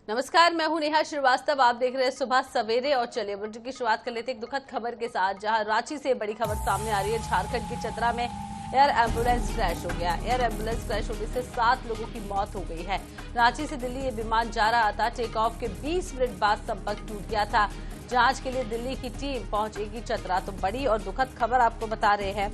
नमस्कार, मैं हूं नेहा श्रीवास्तव। आप देख रहे हैं सुबह सवेरे और चलिए बुलेटिन की शुरुआत कर लेते हैं एक दुखद खबर के साथ, जहां रांची से बड़ी खबर सामने आ रही है। झारखंड की चतरा में एयर एम्बुलेंस क्रैश हो गया। एयर एम्बुलेंस क्रैश होने से 7 लोगों की मौत हो गई है। रांची से दिल्ली ये विमान जा रहा था। टेक ऑफ के 20 मिनट बाद संपर्क टूट गया था। जांच के लिए दिल्ली की टीम पहुंचेगी चतरा। तो बड़ी और दुखद खबर आपको बता रहे हैं,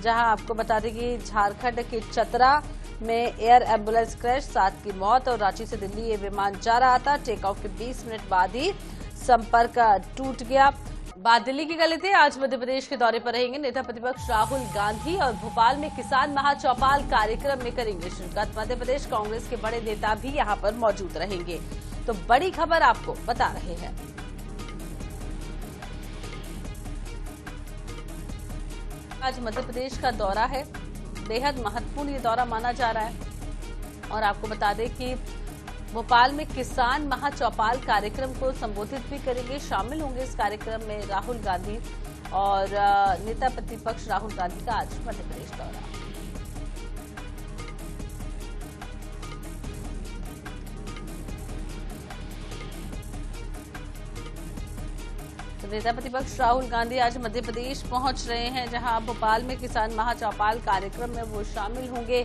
जहां आपको बता दें कि झारखंड के चतरा में एयर एम्बुलेंस क्रैश, 7 की मौत। और रांची से दिल्ली ये विमान जा रहा था। टेक ऑफ के 20 मिनट बाद ही संपर्क टूट गया। बात दिल्ली की कर लेते हैं। आज मध्य प्रदेश के दौरे पर रहेंगे नेता प्रतिपक्ष राहुल गांधी और भोपाल में किसान महाचौपाल कार्यक्रम में करेंगे शिरकत। मध्य प्रदेश कांग्रेस के बड़े नेता भी यहां पर मौजूद रहेंगे। तो बड़ी खबर आपको बता रहे हैं। आज मध्य प्रदेश का दौरा है, बेहद महत्वपूर्ण ये दौरा माना जा रहा है। और आपको बता दें कि भोपाल में किसान महाचौपाल कार्यक्रम को संबोधित भी करेंगे। शामिल होंगे इस कार्यक्रम में राहुल गांधी और नेता प्रतिपक्ष राहुल गांधी का आज मध्य प्रदेश दौरा। तो नेता प्रतिपक्ष राहुल गांधी आज मध्य प्रदेश पहुंच रहे हैं, जहां भोपाल में किसान महाचौपाल कार्यक्रम में वो शामिल होंगे।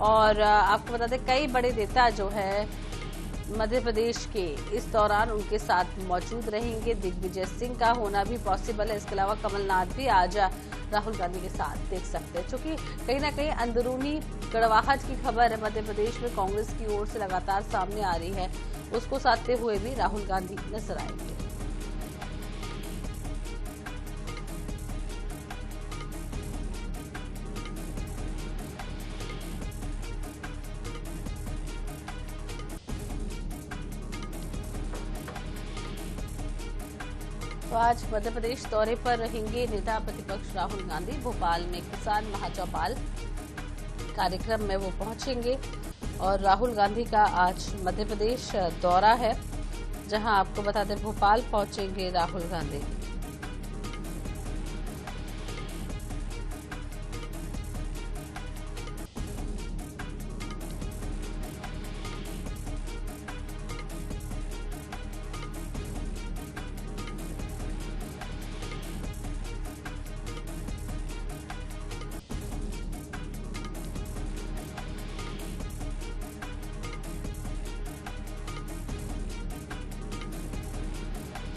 और आपको बता दें कई बड़े नेता जो है मध्य प्रदेश के इस दौरान उनके साथ मौजूद रहेंगे। दिग्विजय सिंह का होना भी पॉसिबल है। इसके अलावा कमलनाथ भी आज राहुल गांधी के साथ देख सकते हैं, क्योंकि कहीं ना कहीं अंदरूनी कड़वाहट की खबर मध्य प्रदेश में कांग्रेस की ओर से लगातार सामने आ रही है। उसको साधते हुए भी राहुल गांधी नजर आएंगे। तो आज मध्य प्रदेश दौरे पर रहेंगे नेता प्रतिपक्ष राहुल गांधी। भोपाल में किसान महाचौपाल कार्यक्रम में वो पहुंचेंगे। और राहुल गांधी का आज मध्य प्रदेश दौरा है, जहां आपको बता दें भोपाल पहुंचेंगे राहुल गांधी।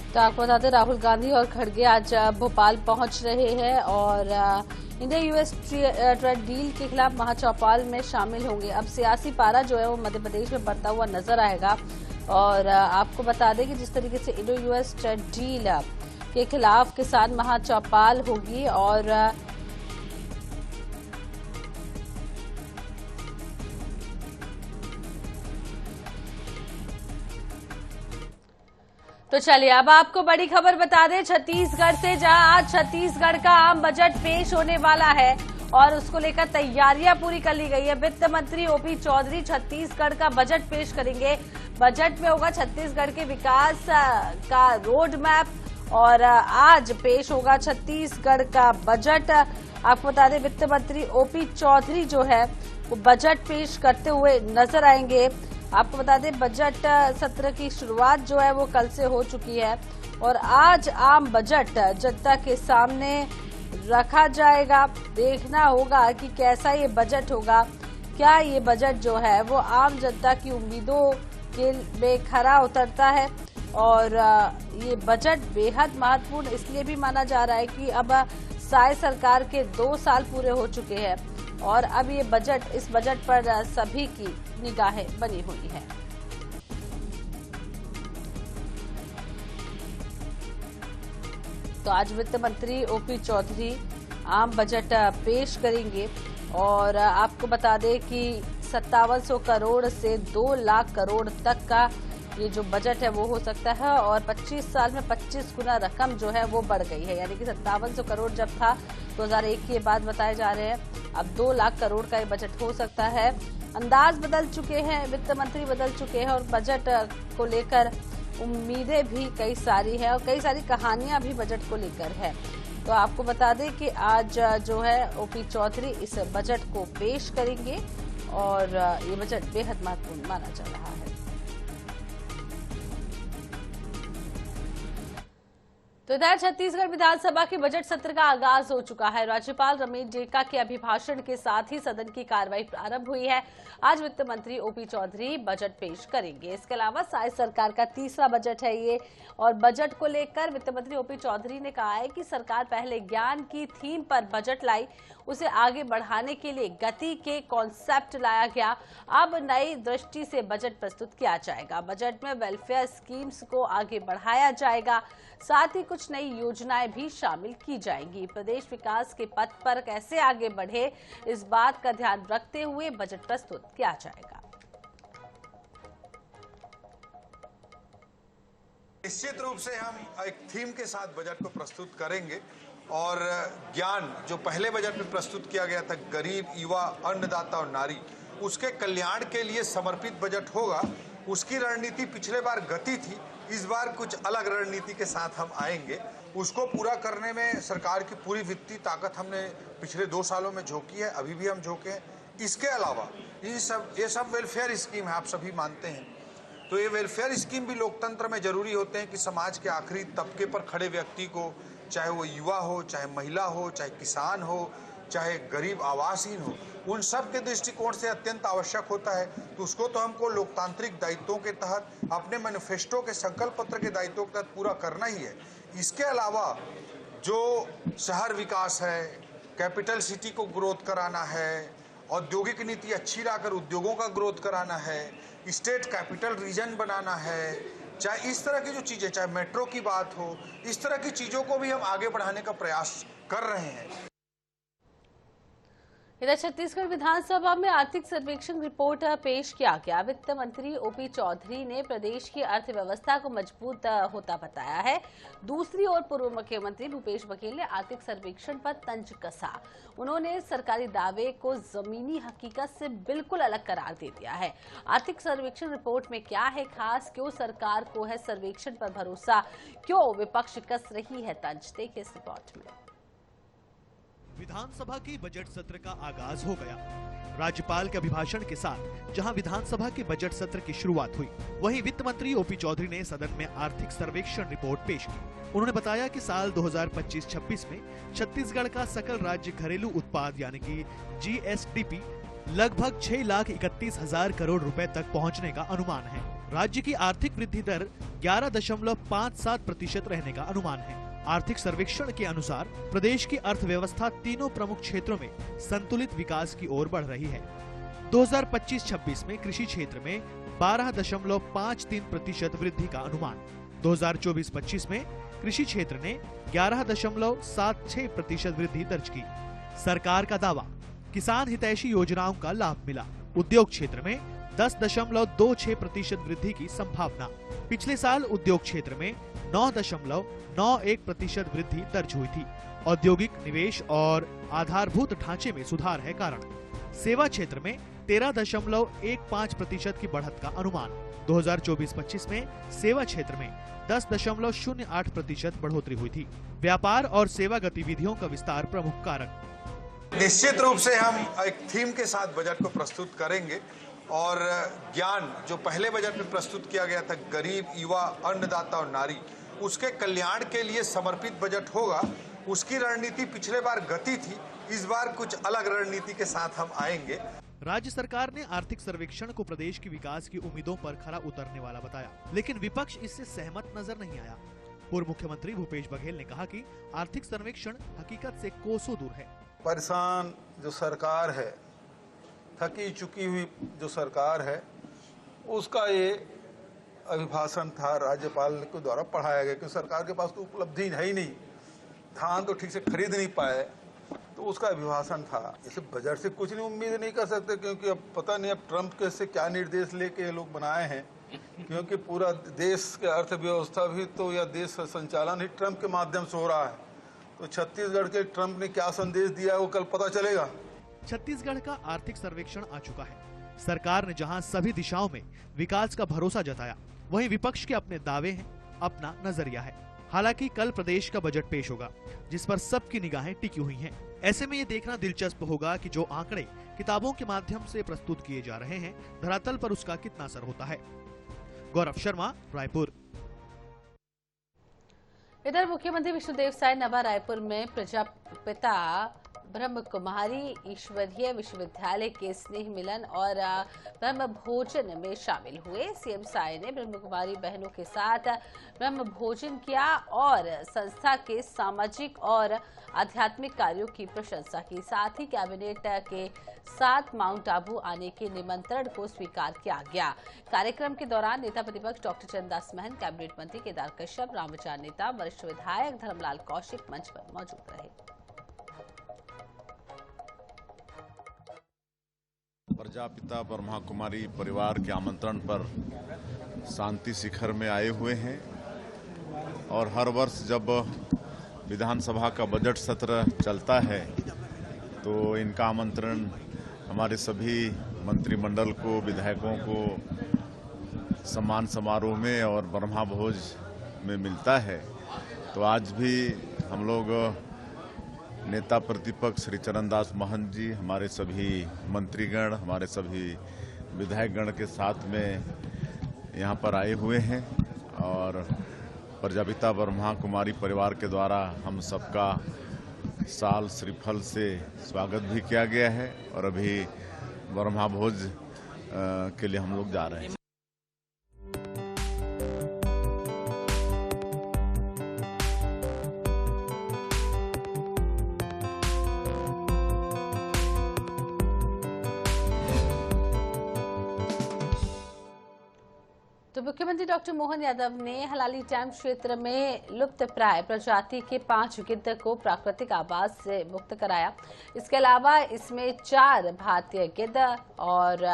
तो आपको बता दें राहुल गांधी और खड़गे आज भोपाल पहुंच रहे हैं और इंडिया यूएस ट्रेड डील के खिलाफ महाचौपाल में शामिल होंगे। अब सियासी पारा जो है वो मध्य प्रदेश में बढ़ता हुआ नजर आएगा। और आपको बता दें कि जिस तरीके से इंडिया यूएस ट्रेड डील के खिलाफ किसान महाचौपाल होगी और तो चलिए अब आपको बड़ी खबर बता दें छत्तीसगढ़ से, जहां आज छत्तीसगढ़ का आम बजट पेश होने वाला है और उसको लेकर तैयारियां पूरी कर ली गई है। वित्त मंत्री ओपी चौधरी छत्तीसगढ़ का बजट पेश करेंगे। बजट में होगा छत्तीसगढ़ के विकास का रोड मैप और आज पेश होगा छत्तीसगढ़ का बजट। आपको बता दें वित्त मंत्री ओपी चौधरी जो है वो बजट पेश करते हुए नजर आएंगे। आपको बता दें बजट सत्र की शुरुआत जो है वो कल से हो चुकी है और आज आम बजट जनता के सामने रखा जाएगा। देखना होगा कि कैसा ये बजट होगा, क्या ये बजट जो है वो आम जनता की उम्मीदों के में खरा उतरता है। और ये बजट बेहद महत्वपूर्ण इसलिए भी माना जा रहा है कि अब साय सरकार के 2 साल पूरे हो चुके हैं और अब ये बजट, इस बजट पर सभी की निगाहें बनी हुई हैं। तो आज वित्त मंत्री ओपी चौधरी आम बजट पेश करेंगे और आपको बता दें कि 5700 करोड़ से 2 लाख करोड़ तक का ये जो बजट है वो हो सकता है। और 25 साल में 25 गुना रकम जो है वो बढ़ गई है, यानी कि 5700 करोड़ जब था 2001 के बाद बताए जा रहे हैं, अब 2 लाख करोड़ का ये बजट हो सकता है। अंदाज बदल चुके हैं, वित्त मंत्री बदल चुके हैं और बजट को लेकर उम्मीदें भी कई सारी है और कई सारी कहानियां भी बजट को लेकर है। तो आपको बता दें कि आज जो है ओपी चौधरी इस बजट को पेश करेंगे और ये बजट बेहद महत्वपूर्ण माना जा रहा है। तो इधर छत्तीसगढ़ विधानसभा के बजट सत्र का आगाज हो चुका है। राज्यपाल रमेश जेका के अभिभाषण के साथ ही सदन की कार्रवाई प्रारंभ हुई है। आज वित्त मंत्री ओपी चौधरी बजट पेश करेंगे। इसके अलावा साई सरकार का तीसरा बजट है ये, और बजट को लेकर वित्त मंत्री ओपी चौधरी ने कहा है कि सरकार पहले ज्ञान की थीम पर बजट लाई, उसे आगे बढ़ाने के लिए गति के कॉन्सेप्ट लाया गया। अब नई दृष्टि से बजट प्रस्तुत किया जाएगा। बजट में वेलफेयर स्कीम्स को आगे बढ़ाया जाएगा, साथ ही कुछ नई योजनाएं भी शामिल की जाएंगी। प्रदेश विकास के पथ पर कैसे आगे बढ़े, इस बात का ध्यान रखते हुए बजट प्रस्तुत किया जाएगा। निश्चित रूप से हम एक थीम के साथ बजट को प्रस्तुत करेंगे और ज्ञान जो पहले बजट में प्रस्तुत किया गया था, गरीब, युवा, अन्नदाता और नारी, उसके कल्याण के लिए समर्पित बजट होगा। उसकी रणनीति पिछले बार गति थी, इस बार कुछ अलग रणनीति के साथ हम आएंगे। उसको पूरा करने में सरकार की पूरी वित्तीय ताकत हमने पिछले 2 सालों में झोंकी है, अभी भी हम झोंके हैं। इसके अलावा ये सब वेलफेयर स्कीम है, आप सभी मानते हैं। तो ये वेलफेयर स्कीम भी लोकतंत्र में जरूरी होते हैं कि समाज के आखिरी तबके पर खड़े व्यक्ति को, चाहे वो युवा हो, चाहे महिला हो, चाहे किसान हो, चाहे गरीब आवासहीन हो, उन सब के दृष्टिकोण से अत्यंत आवश्यक होता है। तो उसको तो हमको लोकतांत्रिक दायित्वों के तहत, अपने मैनिफेस्टो के संकल्प पत्र के दायित्वों के तहत पूरा करना ही है। इसके अलावा जो शहर विकास है, कैपिटल सिटी को ग्रोथ कराना है, औद्योगिक नीति अच्छी लाकर उद्योगों का ग्रोथ कराना है, स्टेट कैपिटल रीजन बनाना है, चाहे इस तरह की जो चीज़ें, चाहे मेट्रो की बात हो, इस तरह की चीज़ों को भी हम आगे बढ़ाने का प्रयास कर रहे हैं। इधर छत्तीसगढ़ विधानसभा में आर्थिक सर्वेक्षण रिपोर्ट पेश किया गया। वित्त मंत्री ओपी चौधरी ने प्रदेश की अर्थव्यवस्था को मजबूत होता बताया है। दूसरी ओर पूर्व मुख्यमंत्री भूपेश बघेल ने आर्थिक सर्वेक्षण पर तंज कसा। उन्होंने सरकारी दावे को जमीनी हकीकत से बिल्कुल अलग करार दे दिया है। आर्थिक सर्वेक्षण रिपोर्ट में क्या है खास, क्यों सरकार को है सर्वेक्षण पर भरोसा, क्यों विपक्ष कस रही है तंज, देखिए इस रिपोर्ट में। विधानसभा के बजट सत्र का आगाज हो गया। राज्यपाल के अभिभाषण के साथ जहां विधानसभा के बजट सत्र की शुरुआत हुई, वहीं वित्त मंत्री ओपी चौधरी ने सदन में आर्थिक सर्वेक्षण रिपोर्ट पेश की। उन्होंने बताया कि साल 2025-26 में छत्तीसगढ़ का सकल राज्य घरेलू उत्पाद यानी कि GSDP लगभग 6,31,000 करोड़ रुपए तक पहुंचने का अनुमान है। राज्य की आर्थिक वृद्धि दर 11.57% रहने का अनुमान है। आर्थिक सर्वेक्षण के अनुसार प्रदेश की अर्थव्यवस्था तीनों प्रमुख क्षेत्रों में संतुलित विकास की ओर बढ़ रही है। 2025-26 में कृषि क्षेत्र में 12.53% वृद्धि का अनुमान, 2024-25 में कृषि क्षेत्र ने 11.76% वृद्धि दर्ज की। सरकार का दावा, किसान हितैषी योजनाओं का लाभ मिला। उद्योग क्षेत्र में 10.26% वृद्धि की संभावना। पिछले साल उद्योग क्षेत्र में 9.91% वृद्धि दर्ज हुई थी। औद्योगिक निवेश और आधारभूत ढांचे में सुधार है कारण। सेवा क्षेत्र में 13.15% की बढ़त का अनुमान। 2024-25 में सेवा क्षेत्र में 10.08% बढ़ोतरी हुई थी। व्यापार और सेवा गतिविधियों का विस्तार प्रमुख कारक। निश्चित रूप से हम एक थीम के साथ बजट को प्रस्तुत करेंगे और ज्ञान जो पहले बजट में प्रस्तुत किया गया था, गरीब, युवा, अन्नदाता और नारी, उसके कल्याण के लिए समर्पित बजट होगा। उसकी रणनीति पिछले बार गति थी, इस बार कुछ अलग रणनीति के साथ हम आएंगे। राज्य सरकार ने आर्थिक सर्वेक्षण को प्रदेश की विकास की उम्मीदों पर खरा उतरने वाला बताया, लेकिन विपक्ष इससे सहमत नजर नहीं आया। पूर्व मुख्यमंत्री भूपेश बघेल ने कहा कि आर्थिक सर्वेक्षण हकीकत से कोसों दूर है। परेशान जो सरकार है, थकी चुकी हुई जो सरकार है, उसका ये अभिभाषण था, राज्यपाल के द्वारा पढ़ाया गया कि सरकार के पास तो उपलब्धि है ही नहीं, धान तो ठीक से खरीद नहीं पाए, तो उसका अभिभाषण था। इसे बजट से कुछ नहीं उम्मीद नहीं कर सकते, क्योंकि अब पता नहीं अब ट्रंप के से क्या निर्देश लेके ये लोग बनाए हैं, क्योंकि पूरा देश के अर्थव्यवस्था भी तो या देश का संचालन ही ट्रंप के माध्यम से हो रहा है। तो छत्तीसगढ़ के ट्रंप ने क्या संदेश दिया है वो कल पता चलेगा। छत्तीसगढ़ का आर्थिक सर्वेक्षण आ चुका है। सरकार ने जहां सभी दिशाओं में विकास का भरोसा जताया, वहीं विपक्ष के अपने दावे हैं, अपना नजरिया है। हालांकि कल प्रदेश का बजट पेश होगा, जिस पर सबकी निगाहें टिकी हुई हैं। ऐसे में ये देखना दिलचस्प होगा कि जो आंकड़े किताबों के माध्यम से प्रस्तुत किए जा रहे हैं, धरातल पर उसका कितना असर होता है। गौरव शर्मा, रायपुर। इधर मुख्यमंत्री विष्णुदेव साय नवा रायपुर में प्रजापिता ब्रह्म कुमारी ईश्वरीय विश्वविद्यालय के स्नेह मिलन और ब्रह्म भोजन में शामिल हुए। सीएम साय ने ब्रह्म कुमारी बहनों के साथ ब्रह्म भोजन किया और संस्था के सामाजिक और आध्यात्मिक कार्यों की प्रशंसा की। साथ ही कैबिनेट के साथ माउंट आबू आने के निमंत्रण को स्वीकार किया गया। कार्यक्रम के दौरान नेता प्रतिपक्ष डॉक्टर चरणदास महंत, कैबिनेट मंत्री केदार कश्यप, रामविचार नेता, वरिष्ठ विधायक धर्मलाल कौशिक मंच पर मौजूद रहे। प्रजापिता ब्रह्मा कुमारी परिवार के आमंत्रण पर शांति शिखर में आए हुए हैं और हर वर्ष जब विधानसभा का बजट सत्र चलता है तो इनका आमंत्रण हमारे सभी मंत्रिमंडल को, विधायकों को सम्मान समारोह में और ब्रह्मा भोज में मिलता है। तो आज भी हम लोग नेता प्रतिपक्ष श्री चरणदास महंत जी, हमारे सभी मंत्रीगण, हमारे सभी विधायकगण के साथ में यहाँ पर आए हुए हैं और प्रजापिता ब्रह्मा कुमारी परिवार के द्वारा हम सबका साल श्रीफल से स्वागत भी किया गया है और अभी ब्रह्मा भोज के लिए हम लोग जा रहे हैं। तो मुख्यमंत्री डॉक्टर मोहन यादव ने हलाली डैम क्षेत्र में लुप्त प्राय प्रजाति के 5 गिद्ध को प्राकृतिक आवास से मुक्त कराया। इसके अलावा इसमें 4 भारतीय गिद्ध और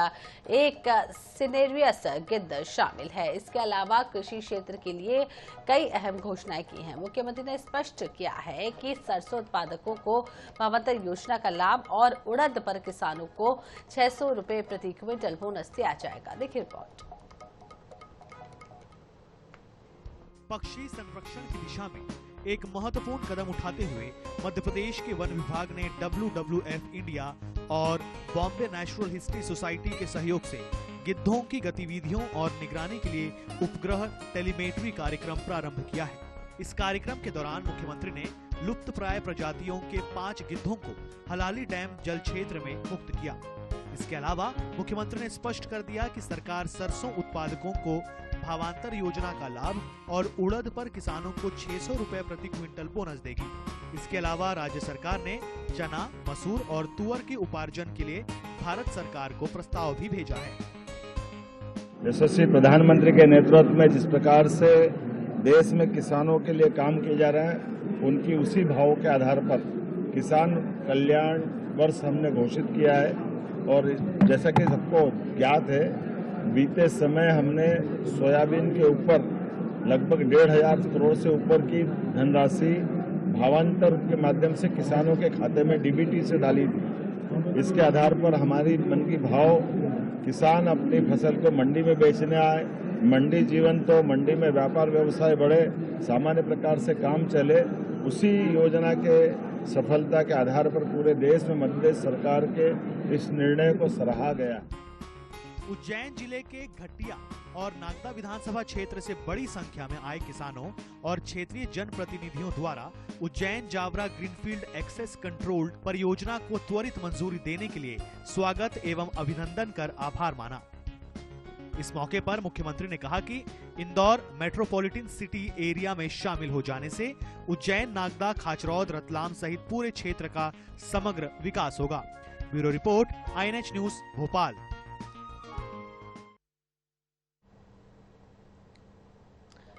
1 सिनेरियस गिद्ध शामिल है। इसके अलावा कृषि क्षेत्र के लिए कई अहम घोषणाएं की हैं। मुख्यमंत्री ने स्पष्ट किया है कि सरसों उत्पादकों को भावांतर योजना का लाभ और उड़द पर किसानों को 600 रुपए प्रति क्विंटल बोनस दिया जाएगा। देखिए रिपोर्ट। पक्षी संरक्षण की दिशा में एक महत्वपूर्ण कदम उठाते हुए मध्य प्रदेश के वन विभाग ने WWF इंडिया और बॉम्बे नेचुरल हिस्ट्री सोसाइटी के सहयोग से गिद्धों की गतिविधियों और निगरानी के लिए उपग्रह टेलीमेट्री कार्यक्रम प्रारंभ किया है। इस कार्यक्रम के दौरान मुख्यमंत्री ने लुप्त प्राय प्रजातियों के 5 गिद्धों को हलाली डैम जल क्षेत्र में मुक्त किया। इसके अलावा मुख्यमंत्री ने स्पष्ट कर दिया कि सरकार सरसों उत्पादकों को भावांतर योजना का लाभ और उड़द पर किसानों को 600 रुपए प्रति क्विंटल बोनस देगी। इसके अलावा राज्य सरकार ने चना, मसूर और तुअर के उपार्जन के लिए भारत सरकार को प्रस्ताव भी भेजा है। यशस्वी प्रधानमंत्री के नेतृत्व में जिस प्रकार से देश में किसानों के लिए काम किए जा रहे हैं, उनकी उसी भाव के आधार पर किसान कल्याण वर्ष हमने घोषित किया है। और जैसा कि सबको ज्ञात है, बीते समय हमने सोयाबीन के ऊपर लगभग 1,500 करोड़ से ऊपर की धनराशि भावांतर के माध्यम से किसानों के खाते में डीबीटी से डाली थी। इसके आधार पर हमारी मन की भाव किसान अपनी फसल को मंडी में बेचने आए, मंडी जीवन तो मंडी में व्यापार व्यवसाय बढ़े, सामान्य प्रकार से काम चले, उसी योजना के सफलता के आधार पर पूरे देश में मध्य प्रदेश सरकार के इस निर्णय को सराहा गया। उज्जैन जिले के घटिया और नागदा विधानसभा क्षेत्र से बड़ी संख्या में आए किसानों और क्षेत्रीय जनप्रतिनिधियों द्वारा Ujjain Jaora greenfield access controlled परियोजना को त्वरित मंजूरी देने के लिए स्वागत एवं अभिनंदन कर आभार माना। इस मौके पर मुख्यमंत्री ने कहा कि इंदौर मेट्रोपॉलिटन सिटी एरिया में शामिल हो जाने से उज्जैन, नागदा, खाचरौद, रतलाम सहित पूरे क्षेत्र का समग्र विकास होगा। Bureau report, INH news, Bhopal.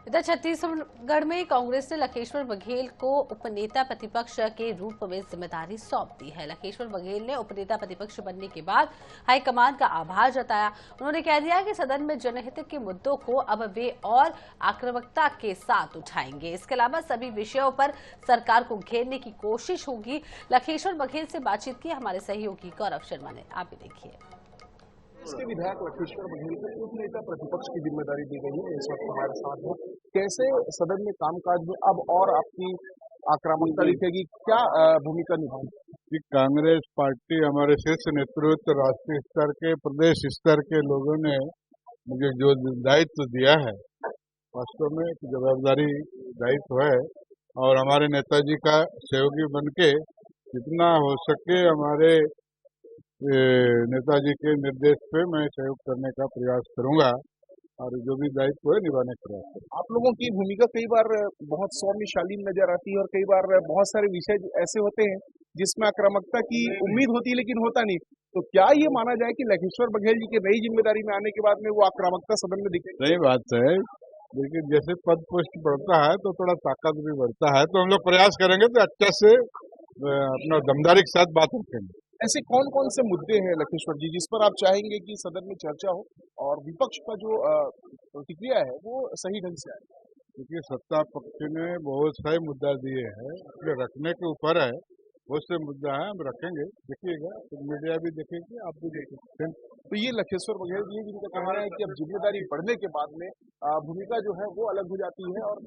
इधर छत्तीसगढ़ में कांग्रेस ने लखेश्वर बघेल को उपनेता प्रतिपक्ष के रूप में जिम्मेदारी सौंप दी है। लखेश्वर बघेल ने उपनेता प्रतिपक्ष बनने के बाद हाईकमान का आभार जताया। उन्होंने कह दिया कि सदन में जनहित के मुद्दों को अब वे और आक्रामकता के साथ उठाएंगे। इसके अलावा सभी विषयों पर सरकार को घेरने की कोशिश होगी। लखेश्वर बघेल से बातचीत की हमारे सहयोगी गौरव शर्मा ने, आप भी देखिए। इसके विधायक लखेश्वर बघेल को उपनेता प्रतिपक्ष की जिम्मेदारी दी गई है। इस वक्त हमारे साथ है। कैसे सदन में कामकाज में अब और आपकी आक्रामकता दिखेगी, क्या भूमिका निभाएगी? कांग्रेस पार्टी, हमारे शीर्ष नेतृत्व, राष्ट्रीय स्तर के, प्रदेश स्तर के लोगों ने मुझे जो दायित्व दिया है, वास्तव में जवाबदारी दायित्व है और हमारे नेताजी का सहयोगी बनके जितना हो सके हमारे नेताजी के निर्देश पे मैं सहयोग करने का प्रयास करूंगा और जो भी दायित्व है निभाने का प्रयास करूंगा। आप लोगों की भूमिका कई बार बहुत सौम्यशालीन नजर आती है और कई बार बहुत सारे विषय ऐसे होते हैं जिसमें आक्रामकता की उम्मीद होती है लेकिन होता नहीं। तो क्या ये माना जाए कि लखेश्वर बघेल जी के नई जिम्मेदारी में आने के बाद में वो आक्रामकता सदन में दिखेगी? सही बात है, लेकिन जैसे पद पोस्ट बढ़ता है तो थोड़ा ताकत भी बढ़ता है, तो हम लोग प्रयास करेंगे तो अच्छा से अपना दमदारी के साथ बात रखेंगे। ऐसे कौन कौन से मुद्दे हैं लखेश्वर जी जिस पर आप चाहेंगे कि सदन में चर्चा हो और विपक्ष का जो प्रतिक्रिया है वो सही ढंग से आए? क्योंकि सत्ता पक्ष ने बहुत सारे मुद्दा दिए हैं, इसलिए रखने के ऊपर है, बहुत से मुद्दा है, हम रखेंगे, देखिएगा, तो मीडिया भी देखेगी, आप भी देखेंगे। तो ये लखेश्वर बघेल जी जिनका कहना है कि अब जिम्मेदारी बढ़ने के बाद में भूमिका जो है वो अलग हो जाती है और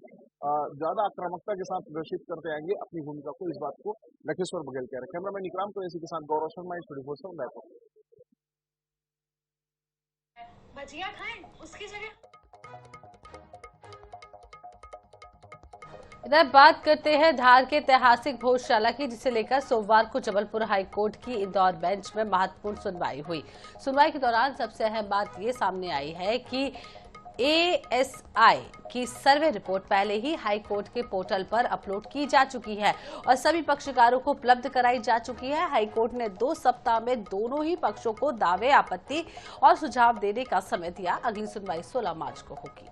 ज्यादा आक्रामकता के साथ प्रदर्शित करते आएंगे अपनी भूमिका को। इस बात को लखेश्वर बघेल कह रहे हैं। कैमरामैन इकराम तो ऐसी के साथ गौरव शर्मा, बैठक। भजिया खाएं उसकी जगह। इधर बात करते हैं धार के ऐतिहासिक भोजशाला की, जिसे लेकर सोमवार को जबलपुर हाईकोर्ट की इंदौर बेंच में महत्वपूर्ण सुनवाई हुई। सुनवाई के दौरान सबसे अहम बात ये सामने आई है कि ASI की सर्वे रिपोर्ट पहले ही हाईकोर्ट के पोर्टल पर अपलोड की जा चुकी है और सभी पक्षकारों को उपलब्ध कराई जा चुकी है। हाईकोर्ट ने 2 सप्ताह में दोनों ही पक्षों को दावे, आपत्ति और सुझाव देने का समय दिया। अगली सुनवाई 16 मार्च को होगी।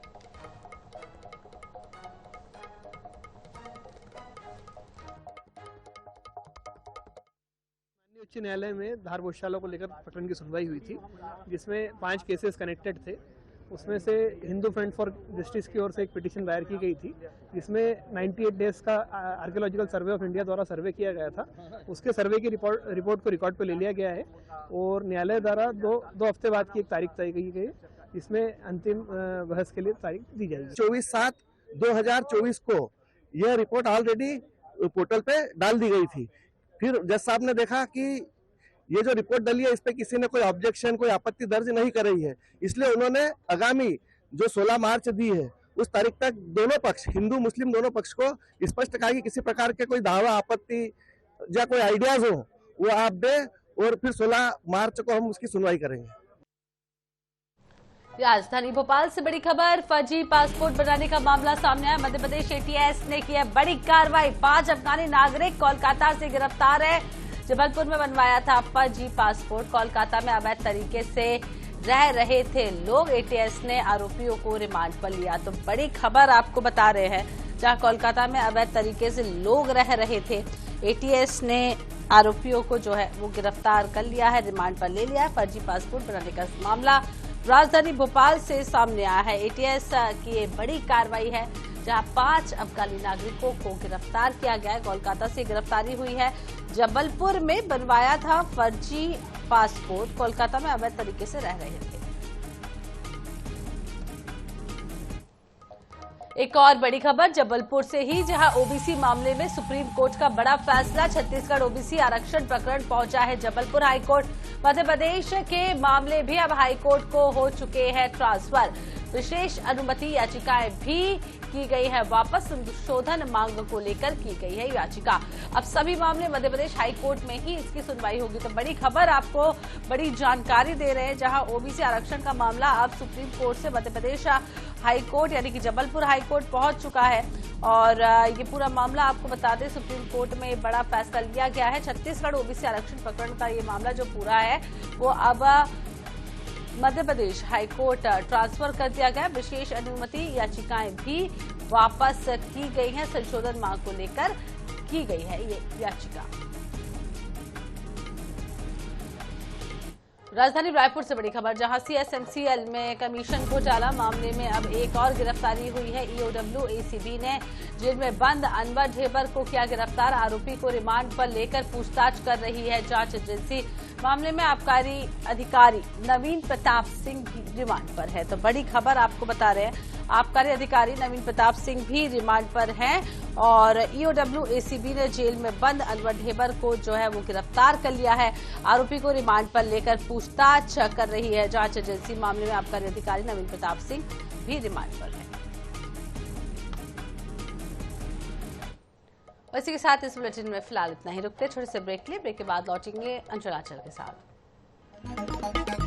उच्च न्यायालय में धार भोजशाला को लेकर प्रकरण की सुनवाई हुई थी, जिसमें 5 केसेस कनेक्टेड थे। उसमें से हिंदू फ्रंट फॉर जस्टिस की ओर से एक पिटीशन दायर की गई थी, जिसमें 98 डेज का आर्कियोलॉजिकल सर्वे ऑफ इंडिया द्वारा सर्वे किया गया था। उसके सर्वे की रिपोर्ट को रिकॉर्ड पे ले लिया गया है और न्यायालय द्वारा दो हफ्ते बाद की एक तारीख तय की गई, इसमें अंतिम बहस के लिए तारीख दी जाएगी। 24/7/2024 को यह रिपोर्ट ऑलरेडी पोर्टल पे डाल दी गई थी। फिर जज साहब ने देखा कि ये जो रिपोर्ट डली है इस पे किसी ने कोई ऑब्जेक्शन, कोई आपत्ति दर्ज नहीं कर रही है, इसलिए उन्होंने आगामी जो 16 मार्च दी है उस तारीख तक दोनों पक्ष, हिंदू मुस्लिम दोनों पक्ष को स्पष्ट कहा कि किसी प्रकार के कोई दावा, आपत्ति या कोई आइडियाज हो वो आप दे और फिर 16 मार्च को हम उसकी सुनवाई करेंगे। राजधानी भोपाल से बड़ी खबर, फर्जी पासपोर्ट बनाने का मामला सामने आया। मध्य प्रदेश ATS ने की है बड़ी कार्रवाई। 5 अफगानी नागरिक कोलकाता से गिरफ्तार है। जबलपुर में बनवाया था फर्जी पासपोर्ट, कोलकाता में अवैध तरीके से रह रहे थे लोग। ATS ने आरोपियों को रिमांड पर लिया। तो बड़ी खबर आपको बता रहे हैं, जहां कोलकाता में अवैध तरीके से लोग रह रहे थे, ATS ने आरोपियों को जो है वो गिरफ्तार कर लिया है, रिमांड पर ले लिया है। फर्जी पासपोर्ट बनाने का मामला राजधानी भोपाल से सामने आया है। ATS की ये बड़ी कार्रवाई है, जहां 5 अफगानी नागरिकों को गिरफ्तार किया गया है। कोलकाता से गिरफ्तारी हुई है। जबलपुर में बनवाया था फर्जी पासपोर्ट, कोलकाता में अवैध तरीके से रह रहे थे। एक और बड़ी खबर जबलपुर से ही, जहां OBC मामले में सुप्रीम कोर्ट का बड़ा फैसला। छत्तीसगढ़ OBC आरक्षण प्रकरण पहुंचा है जबलपुर हाईकोर्ट। मध्य प्रदेश के मामले भी अब हाईकोर्ट को हो चुके हैं ट्रांसफर। विशेष अनुमति याचिकाएं भी की गई है वापस। संशोधन मांग को लेकर की गई है याचिका। अब सभी मामले मध्य प्रदेश हाईकोर्ट में ही इसकी सुनवाई होगी। तो बड़ी खबर आपको बड़ी जानकारी दे रहे हैं, जहां OBC आरक्षण का मामला अब सुप्रीम कोर्ट से मध्य प्रदेश हाईकोर्ट यानी कि जबलपुर हाईकोर्ट पहुंच चुका है। और ये पूरा मामला आपको बता दें, सुप्रीम कोर्ट में बड़ा फैसला लिया गया है। छत्तीसगढ़ OBC आरक्षण प्रकरण का ये मामला जो पूरा है वो अब मध्य प्रदेश हाईकोर्ट ट्रांसफर कर दिया गया। विशेष अनुमति याचिकाएं भी वापस की गई हैं। संशोधन मांग को लेकर की गई है ये याचिका। राजधानी रायपुर से बड़ी खबर, जहां CSMCL में कमीशन घोटाला मामले में अब एक और गिरफ्तारी हुई है। EOW ACB ने जेल में बंद अनवर ढेबर को किया गिरफ्तार। आरोपी को रिमांड पर लेकर पूछताछ कर रही है जांच एजेंसी। मामले में आबकारी अधिकारी नवीन प्रताप सिंह भी रिमांड पर है। तो बड़ी खबर आपको बता रहे हैं, आबकारी अधिकारी नवीन प्रताप सिंह भी रिमांड पर हैं और EOW ACB ने जेल में बंद अनवर ढेबर को जो है वो गिरफ्तार कर लिया है। आरोपी को रिमांड पर लेकर पूछताछ कर रही है जांच एजेंसी। मामले में आबकारी अधिकारी नवीन प्रताप सिंह भी रिमांड पर है। इसी के साथ इस बुलेटिन में फिलहाल इतना ही। रुकते छोटे से ब्रेक के लिए, ब्रेक के बाद लौटेंगे अंचल आंचल के साथ।